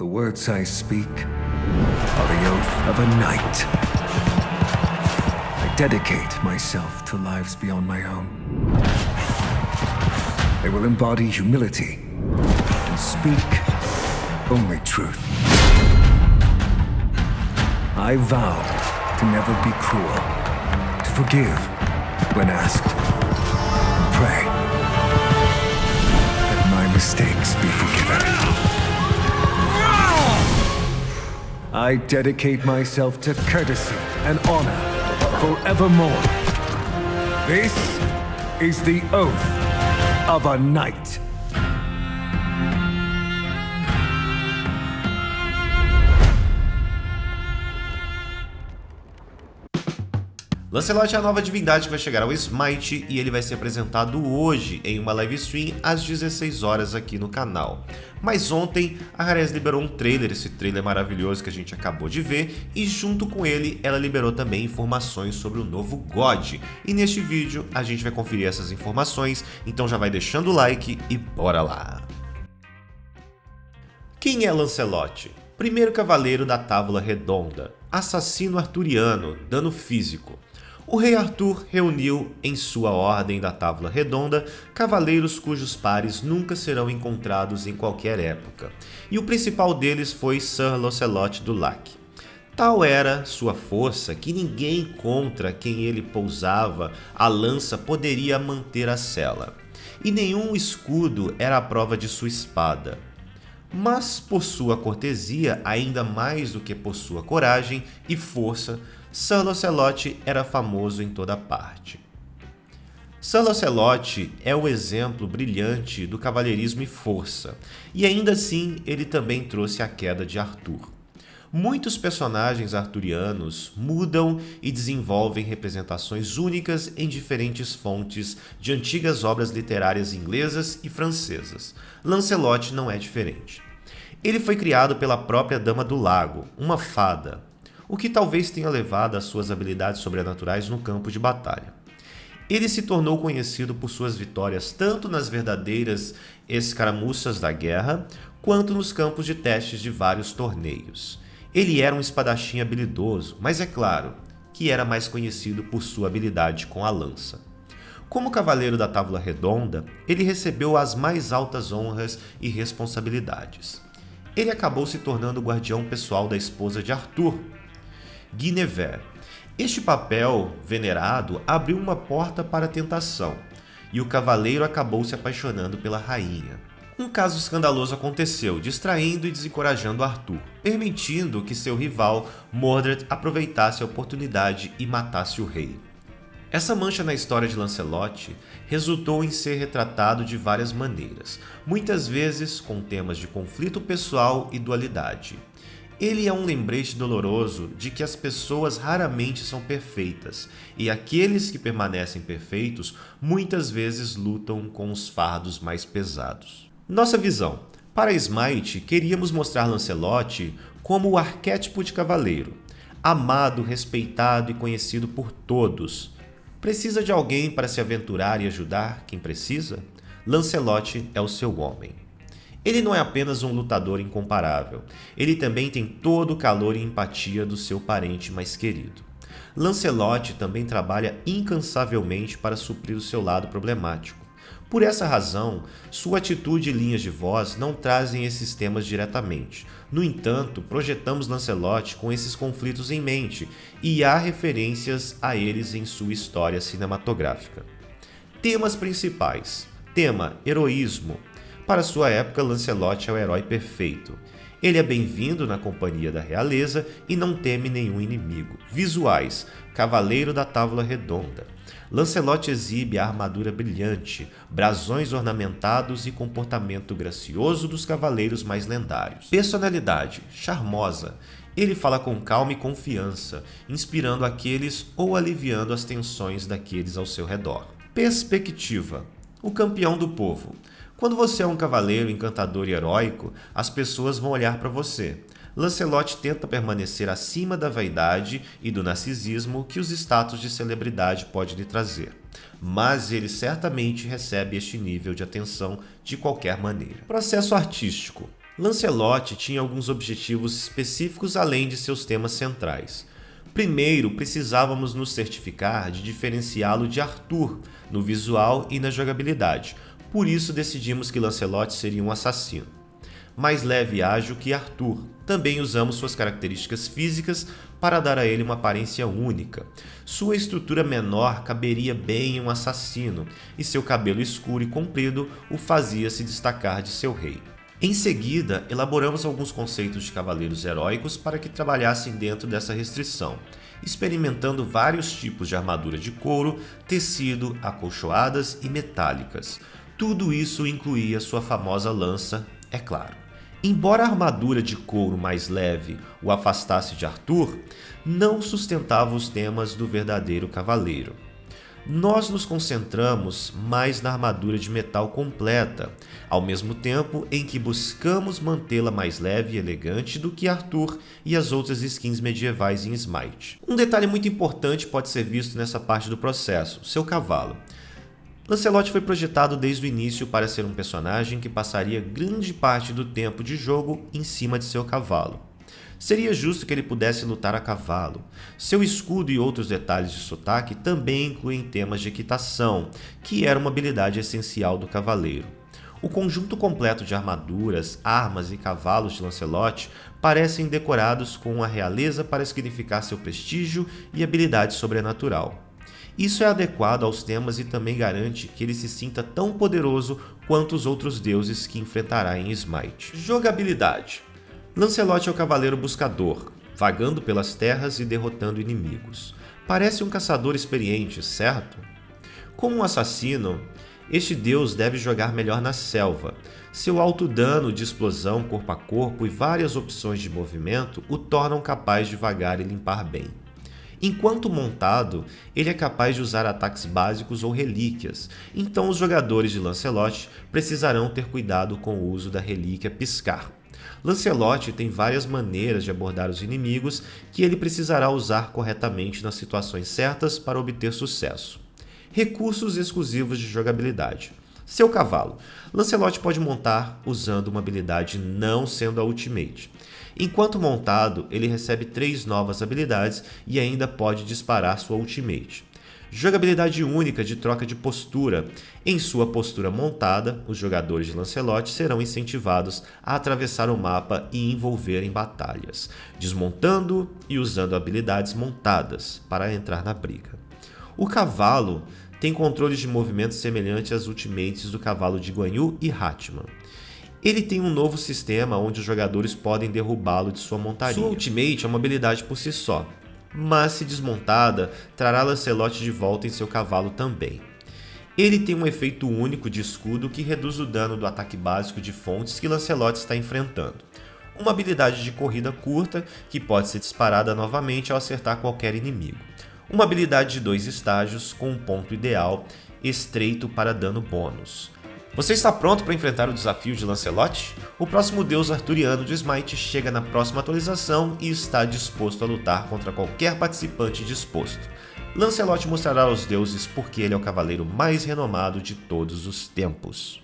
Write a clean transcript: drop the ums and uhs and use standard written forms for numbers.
The words I speak are the oath of a knight. I dedicate myself to lives beyond my own. They will embody humility and speak only truth. I vow to never be cruel, to forgive when asked, and pray that my mistakes be forgiven. I dedicate myself to courtesy and honor forevermore. This is the oath of a knight. Lancelot é a nova divindade que vai chegar ao Smite e ele vai ser apresentado hoje em uma live stream às 16 horas aqui no canal. Mas ontem a Rarez liberou um trailer, esse trailer maravilhoso que a gente acabou de ver, e junto com ele ela liberou também informações sobre o novo God. E neste vídeo a gente vai conferir essas informações, então já vai deixando o like e bora lá! Quem é Lancelot? Primeiro cavaleiro da Távola Redonda, assassino arturiano, dano físico. O rei Arthur reuniu em sua Ordem da Távola Redonda cavaleiros cujos pares nunca serão encontrados em qualquer época, e o principal deles foi Sir Lancelot du Lac. Tal era sua força que ninguém contra quem ele pousava a lança poderia manter a sela, e nenhum escudo era a prova de sua espada. Mas por sua cortesia, ainda mais do que por sua coragem e força, Sir Lancelot era famoso em toda parte. Sir Lancelot é o exemplo brilhante do cavalheirismo e força, e ainda assim ele também trouxe a queda de Arthur. Muitos personagens arturianos mudam e desenvolvem representações únicas em diferentes fontes de antigas obras literárias inglesas e francesas. Lancelot não é diferente. Ele foi criado pela própria Dama do Lago, uma fada, o que talvez tenha levado às suas habilidades sobrenaturais no campo de batalha. Ele se tornou conhecido por suas vitórias tanto nas verdadeiras escaramuças da guerra, quanto nos campos de testes de vários torneios. Ele era um espadachim habilidoso, mas é claro que era mais conhecido por sua habilidade com a lança. Como cavaleiro da Távola Redonda, ele recebeu as mais altas honras e responsabilidades. Ele acabou se tornando o guardião pessoal da esposa de Arthur, Guinevere. Este papel venerado abriu uma porta para a tentação, e o cavaleiro acabou se apaixonando pela rainha. Um caso escandaloso aconteceu, distraindo e desencorajando Arthur, permitindo que seu rival, Mordred, aproveitasse a oportunidade e matasse o rei. Essa mancha na história de Lancelot resultou em ser retratado de várias maneiras, muitas vezes com temas de conflito pessoal e dualidade. Ele é um lembrete doloroso de que as pessoas raramente são perfeitas, e aqueles que permanecem perfeitos muitas vezes lutam com os fardos mais pesados. Nossa visão. Para Smite, queríamos mostrar Lancelot como o arquétipo de cavaleiro, amado, respeitado e conhecido por todos. Precisa de alguém para se aventurar e ajudar quem precisa? Lancelot é o seu homem. Ele não é apenas um lutador incomparável, ele também tem todo o calor e empatia do seu parente mais querido. Lancelot também trabalha incansavelmente para suprir o seu lado problemático. Por essa razão, sua atitude e linhas de voz não trazem esses temas diretamente. No entanto, projetamos Lancelot com esses conflitos em mente, e há referências a eles em sua história cinematográfica. Temas principais. Tema: heroísmo. Para sua época, Lancelot é o herói perfeito. Ele é bem-vindo na companhia da realeza e não teme nenhum inimigo. Visuais: Cavaleiro da Távola Redonda. Lancelot exibe a armadura brilhante, brasões ornamentados e comportamento gracioso dos cavaleiros mais lendários. Personalidade: charmosa. Ele fala com calma e confiança, inspirando aqueles ou aliviando as tensões daqueles ao seu redor. Perspectiva: o campeão do povo. Quando você é um cavaleiro encantador e heróico, as pessoas vão olhar para você. Lancelot tenta permanecer acima da vaidade e do narcisismo que os status de celebridade pode lhe trazer, mas ele certamente recebe este nível de atenção de qualquer maneira. Processo artístico. Lancelot tinha alguns objetivos específicos além de seus temas centrais. Primeiro, precisávamos nos certificar de diferenciá-lo de Arthur no visual e na jogabilidade, por isso decidimos que Lancelot seria um assassino. Mais leve e ágil que Arthur, também usamos suas características físicas para dar a ele uma aparência única. Sua estrutura menor caberia bem em um assassino, e seu cabelo escuro e comprido o fazia se destacar de seu rei. Em seguida, elaboramos alguns conceitos de cavaleiros heróicos para que trabalhassem dentro dessa restrição, experimentando vários tipos de armadura de couro, tecido, acolchoadas e metálicas. Tudo isso incluía sua famosa lança, é claro. Embora a armadura de couro mais leve o afastasse de Arthur, não sustentava os temas do verdadeiro cavaleiro. Nós nos concentramos mais na armadura de metal completa, ao mesmo tempo em que buscamos mantê-la mais leve e elegante do que Arthur e as outras skins medievais em Smite. Um detalhe muito importante pode ser visto nessa parte do processo, seu cavalo. Lancelot foi projetado desde o início para ser um personagem que passaria grande parte do tempo de jogo em cima de seu cavalo. Seria justo que ele pudesse lutar a cavalo. Seu escudo e outros detalhes de sotaque também incluem temas de equitação, que era uma habilidade essencial do cavaleiro. O conjunto completo de armaduras, armas e cavalos de Lancelot parecem decorados com a realeza para significar seu prestígio e habilidade sobrenatural. Isso é adequado aos temas e também garante que ele se sinta tão poderoso quanto os outros deuses que enfrentará em Smite. Jogabilidade. Lancelot é o cavaleiro buscador, vagando pelas terras e derrotando inimigos. Parece um caçador experiente, certo? Como um assassino, este deus deve jogar melhor na selva. Seu alto dano de explosão corpo a corpo e várias opções de movimento o tornam capaz de vagar e limpar bem. Enquanto montado, ele é capaz de usar ataques básicos ou relíquias, então os jogadores de Lancelot precisarão ter cuidado com o uso da relíquia Piscar. Lancelot tem várias maneiras de abordar os inimigos que ele precisará usar corretamente nas situações certas para obter sucesso. Recursos exclusivos de jogabilidade. Seu cavalo. Lancelot pode montar usando uma habilidade não sendo a Ultimate. Enquanto montado, ele recebe 3 novas habilidades e ainda pode disparar sua Ultimate. Jogabilidade única de troca de postura. Em sua postura montada, os jogadores de Lancelot serão incentivados a atravessar o mapa e envolver em batalhas, desmontando e usando habilidades montadas para entrar na briga. O cavalo tem controles de movimento semelhantes às ultimates do cavalo de Guan Yu e Hatman. Ele tem um novo sistema onde os jogadores podem derrubá-lo de sua montaria. Sua ultimate é uma habilidade por si só, mas se desmontada, trará Lancelot de volta em seu cavalo também. Ele tem um efeito único de escudo que reduz o dano do ataque básico de fontes que Lancelot está enfrentando. Uma habilidade de corrida curta que pode ser disparada novamente ao acertar qualquer inimigo. Uma habilidade de 2 estágios com um ponto ideal estreito para dano bônus. Você está pronto para enfrentar o desafio de Lancelot? O próximo deus arturiano de Smite chega na próxima atualização e está disposto a lutar contra qualquer participante disposto. Lancelot mostrará aos deuses porque ele é o cavaleiro mais renomado de todos os tempos.